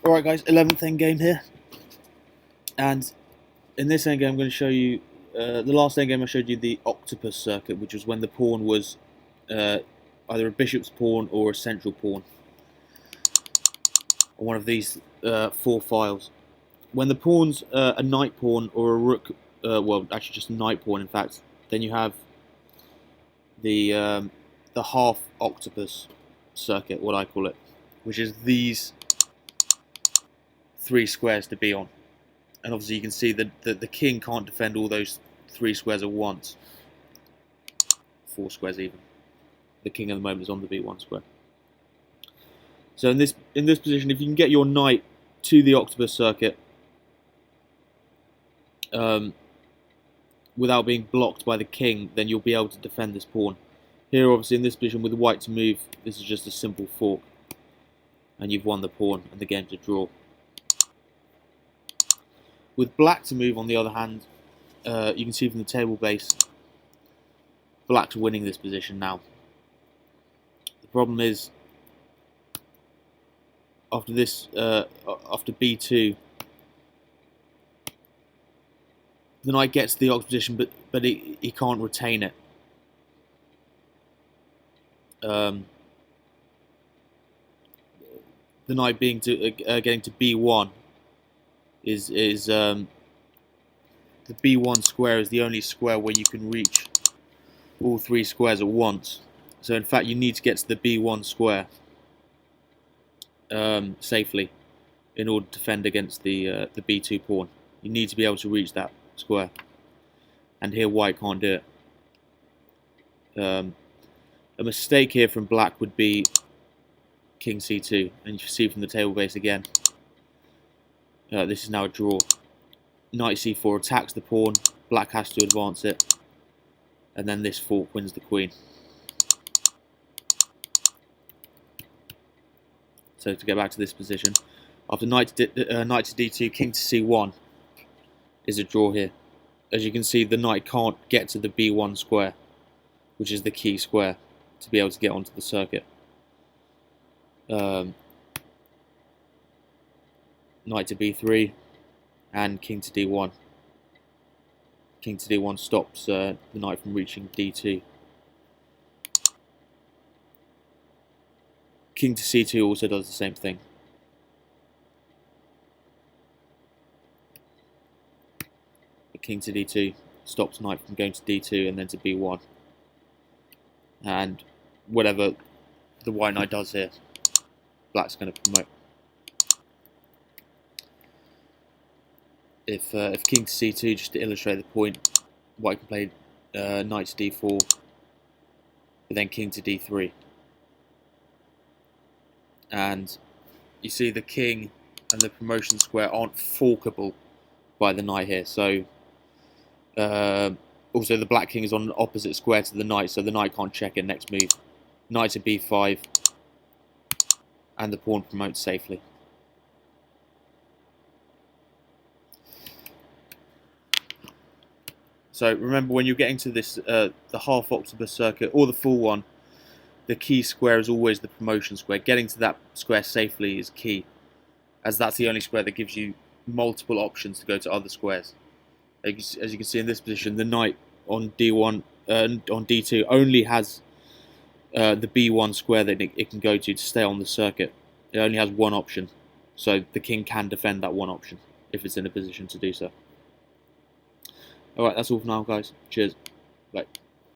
Alright guys, 11th endgame here, and in this endgame I'm going to show you, the last endgame I showed you the octopus circuit, which was when the pawn was either a bishop's pawn or a central pawn on one of these four files. When the pawn's a knight pawn or a rook, well actually just a knight pawn in fact, then you have the half octopus circuit, what I call it, which is these three squares to be on. And obviously you can see that the king can't defend all those three squares at once. Four squares even. The king at the moment is on the b1 square. So in this position, if you can get your knight to the octopus circuit without being blocked by the king, then you'll be able to defend this pawn. Here, obviously, in this position with white to move, this is just a simple fork, and you've won the pawn, and the game's a draw. With black to move, on the other hand, you can see from the table base, black's winning this position now. The problem is, after this, after b2, the knight gets the octopus position, but he can't retain it. The knight being getting to b1 is the b1 square is the only square where you can reach all three squares at once. So in fact, you need to get to the b1 square safely in order to defend against the b2 pawn. You need to be able to reach that square, and here white can't do it. A mistake here from black would be king c2, and you see from the table base again, this is now a draw. Knight c4 attacks the pawn, black has to advance it, and then this fork wins the queen. So to get back to this position, after knight to d2, king to c1 is a draw here. As you can see, the knight can't get to the b1 square, which is the key square to be able to get onto the circuit. Knight to b3 and king to d1. King to d1 stops the knight from reaching d2. King to c2 also does the same thing. But king to d2 stops knight from going to d2 and then to b1. And whatever the white knight does here, black's going to promote. If king to c2, just to illustrate the point, white can play knight to d4, but then king to d3. And you see the king and the promotion square aren't forkable by the knight here. So also the black king is on an opposite square to the knight, so the knight can't check it next move. Knight to b5, and the pawn promotes safely. So remember, when you're getting to this, the half octopus circuit or the full one, the key square is always the promotion square. Getting to that square safely is key, as that's the only square that gives you multiple options to go to other squares. As you can see in this position, the knight on d1, on d2 only has the b1 square that it can go to stay on the circuit. It only has one option, so the king can defend that one option if it's in a position to do so. Alright, that's all for now guys. Cheers. Bye.